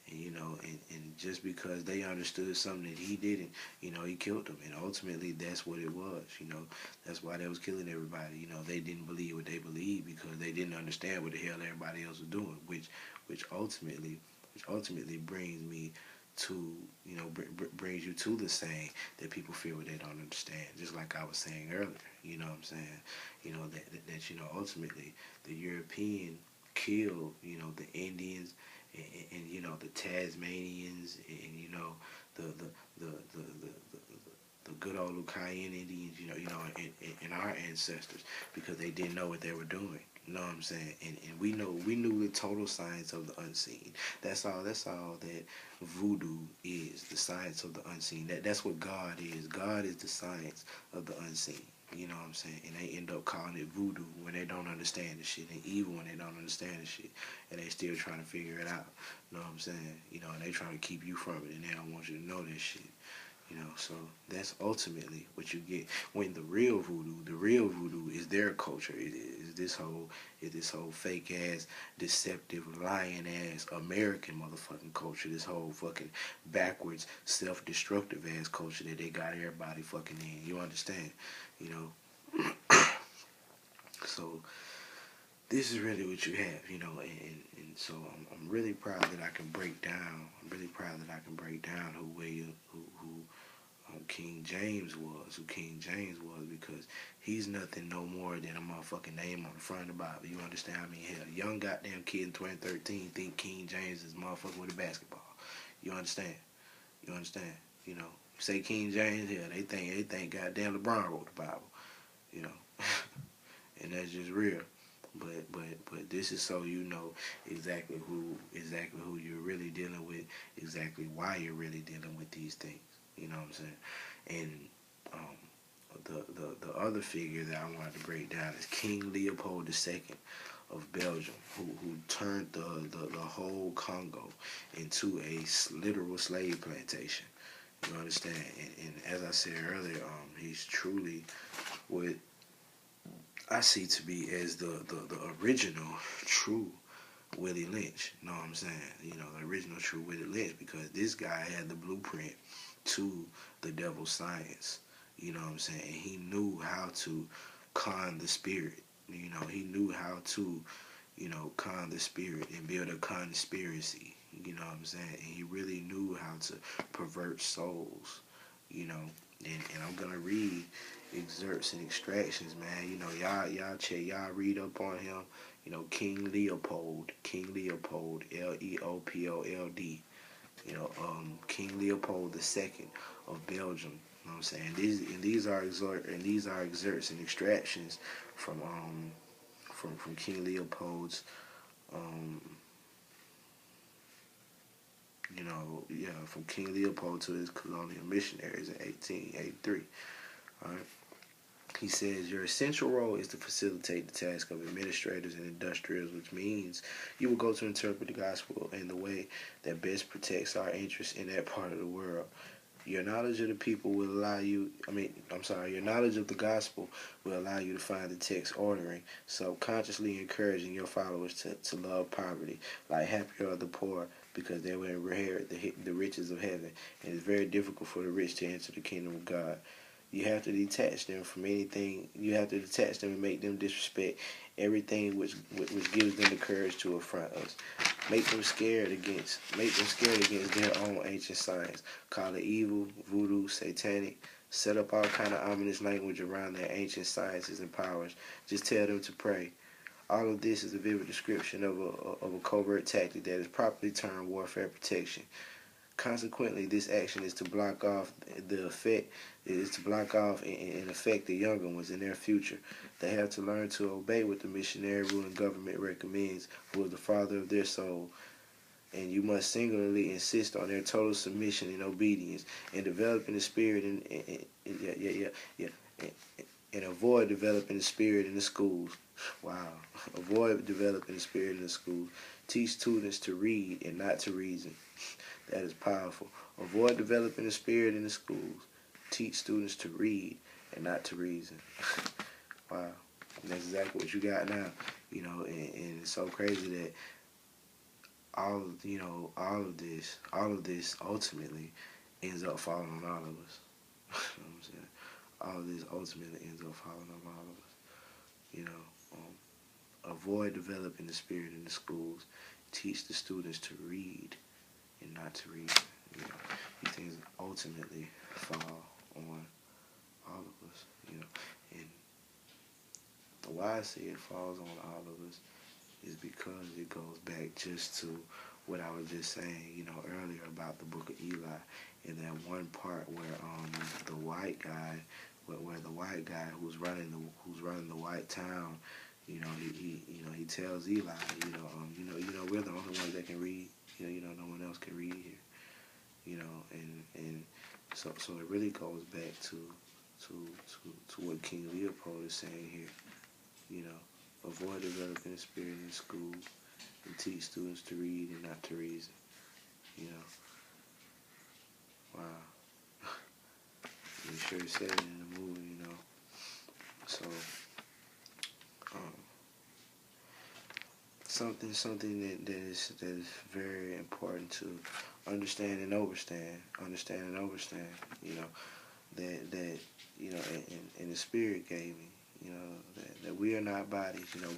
And, you know, and just because they understood something that he didn't, you know, he killed them. And ultimately, that's what it was, you know. That's why they was killing everybody. You know, they didn't believe what they believed because they didn't understand what the hell everybody else was doing, which ultimately, which ultimately brings me to, you know, brings you to the saying that people feel what they don't understand. Just like I was saying earlier, you know what I'm saying? You know, that you know, ultimately, the European killed, you know, the Indians and you know the Tasmanians and you know the the the the, the, the the good old Lucayan Indians, and our ancestors because they didn't know what they were doing. You know what I'm saying? And we knew the total science of the unseen. That's all that voodoo is, the science of the unseen. That's what God is. God is the science of the unseen. You know what I'm saying? And they end up calling it voodoo when they don't understand the shit, and evil when they don't understand the shit, and they still trying to figure it out. You know what I'm saying? You know, and they trying to keep you from it, and they don't want you to know this shit. You know, so that's ultimately what you get when the real voodoo is their culture. It is this whole fake ass, deceptive, lying ass American motherfucking culture. This whole fucking backwards, self destructive ass culture that they got everybody fucking in. You understand? You know. So this is really what you have, you know, and so I'm really proud that I can break down. I'm really proud that I can break down who King James was, who King James was, because he's nothing no more than a motherfucking name on the front of the Bible. You understand? I mean, hell, young goddamn kid in 2013 think King James is motherfucker with a basketball. You understand? You understand? You know, say King James, hell, they think goddamn LeBron wrote the Bible. You know, and that's just real. But this is so you know exactly who you're really dealing with, exactly why you're really dealing with these things. You know what I'm saying? And the other figure that I wanted to break down is King Leopold II of Belgium, who turned the whole Congo into a literal slave plantation. You understand? And as I said earlier, he's truly what I see to be as the original true Willie Lynch. You know what I'm saying? You know, the original true Willie Lynch, because this guy had the blueprint to the devil's science. You know what I'm saying? And he knew how to con the spirit. You know, he knew how to, you know, con the spirit and build a conspiracy. You know what I'm saying? And he really knew how to pervert souls. You know, and I'm gonna read excerpts and extractions, man. You know, y'all check, y'all read up on him. You know, King Leopold, Leopold. You know, King Leopold II of Belgium. You know what I'm saying? These are excerpts and extractions from from King Leopold's um from King Leopold to his colonial missionaries in 1883. All right. He says, your essential role is to facilitate the task of administrators and industrials, which means you will go to interpret the gospel in the way that best protects our interests in that part of the world. Your knowledge of the people will allow you, your knowledge of the gospel will allow you to find the text ordering, subconsciously encouraging your followers to love poverty, like happy are the poor, because they will inherit the riches of heaven, and it's very difficult for the rich to enter the kingdom of God. You have to detach them from anything. You have to detach them and make them disrespect everything which gives them the courage to affront us. Make them scared against their own ancient science. Call it evil, voodoo, satanic. Set up all kind of ominous language around their ancient sciences and powers. Just tell them to pray. All of this is a vivid description of a covert tactic that is properly termed warfare protection. Consequently, this action is to block off and affect the younger ones in their future. They have to learn to obey what the missionary ruling government recommends, who is the father of their soul. And you must singularly insist on their total submission and obedience, and developing the spirit and avoid developing the spirit in the schools. Wow. Avoid developing the spirit in the schools. Teach students to read and not to reason. That is powerful. Avoid developing the spirit in the schools. Teach students to read and not to reason. Wow. And that's exactly what you got now. You know, and it's so crazy that all of this ultimately ends up falling on all of us. You know what I'm saying? All of this ultimately ends up falling on all of us. You know, avoid developing the spirit in the schools. Teach the students to read and not to read. You know, these things ultimately fall on all of us. You know, and why I say it falls on all of us is because it goes back just to what I was just saying, you know, earlier about the book of Eli, in that one part where the white guy, where the white guy who's running the white town, you know, he tells Eli, we're the only ones that can read, no one else can read here, you know, and so it really goes back to what King Leopold is saying here, you know, avoid developing the spirit in school and teach students to read and not to reason. You know, wow. He sure said it in the movie. You know, so um, something that is very important to understand and overstand. Understand and overstand. You know, that you know, and the Spirit gave me. You know, that we are not bodies. You know,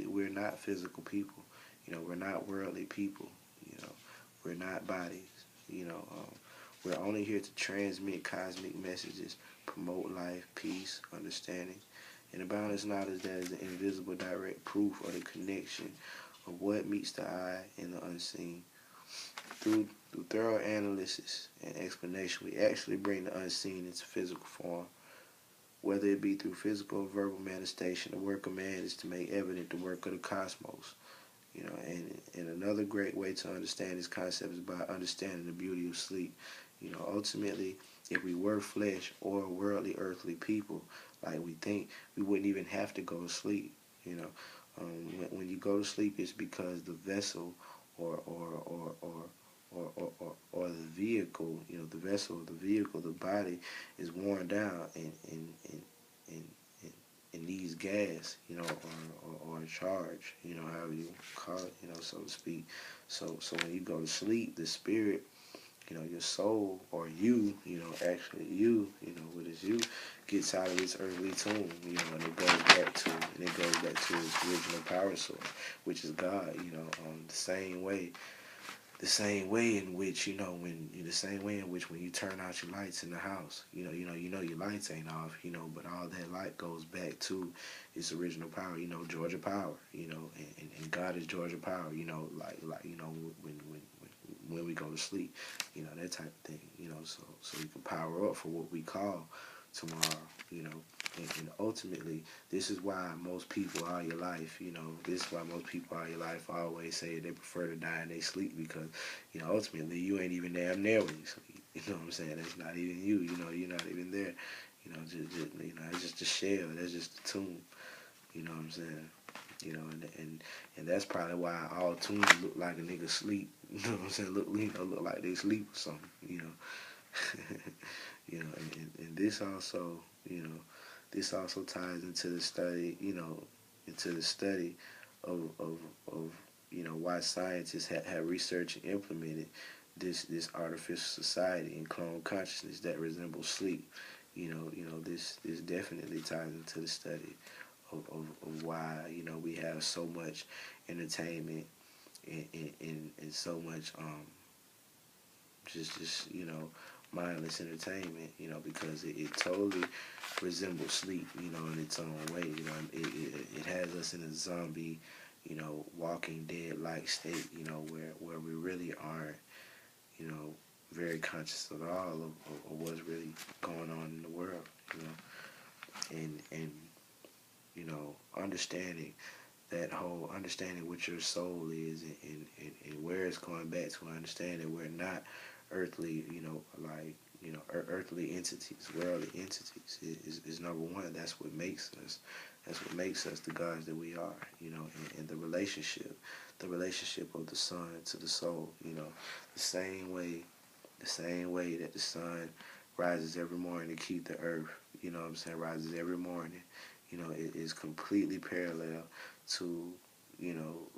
we're not physical people. You know, we're not worldly people. You know, we're not bodies. You know, we're only here to transmit cosmic messages, promote life, peace, understanding, and the boundless knowledge that is the invisible direct proof of the connection of what meets the eye and the unseen. Through thorough analysis and explanation, we actually bring the unseen into physical form. Whether it be through physical or verbal manifestation, the work of man is to make evident the work of the cosmos. You know, and another great way to understand this concept is by understanding the beauty of sleep. You know, ultimately, if we were flesh or worldly, earthly people, like we think, we wouldn't even have to go to sleep. You know, when you go to sleep, it's because the vessel or the vehicle, you know, the vessel, the vehicle, the body is worn down and needs gas, you know, or a charge, you know, however you call it, you know, so to speak. So when you go to sleep, the spirit, you know, your soul or you, you know, actually you know, what is you, gets out of its earthly tomb, you know, and it goes back to its original power source, which is God, you know, the same way in which, you know, when you turn out your lights in the house, you know your lights ain't off, you know, but all that light goes back to its original power, you know, Georgia power, you know, and God is Georgia power, you know, like you know, when we go to sleep, you know, that type of thing, you know, so we can power up for what we call tomorrow, you know, and ultimately, this is why most people all your life, you know, this is why most people all your life always say they prefer to die in their sleep because, you know, ultimately, you ain't even damn there when you sleep. You know what I'm saying? That's not even you. You know, you're not even there. You know, just you know, it's just a shell. That's just a tomb. You know what I'm saying? You know, and that's probably why all tombs look like a nigga sleep. You know what I'm saying? Look like they sleep or something. You know, you know, and this also, you know. This also ties into the study, you know, into the study of you know, why scientists have researched and implemented this artificial society and clone consciousness that resembles sleep. You know, this definitely ties into the study of why, you know, we have so much entertainment and so much just you know, mindless entertainment, you know, because it totally resembles sleep, you know, in its own way. You know, it has us in a zombie, you know, Walking Dead like state, you know, where we really aren't, you know, very conscious at all of what's really going on in the world, you know, and you know, understanding what your soul is and where it's going back to, understanding we're not earthly, you know, like, you know, earthly entities, worldly entities is number one. That's what makes us. That's what makes us the gods that we are, you know, and the relationship of the sun to the soul, you know, the same way that the sun rises every morning to keep the earth, you know what I'm saying, rises every morning, you know, it is completely parallel to, you know,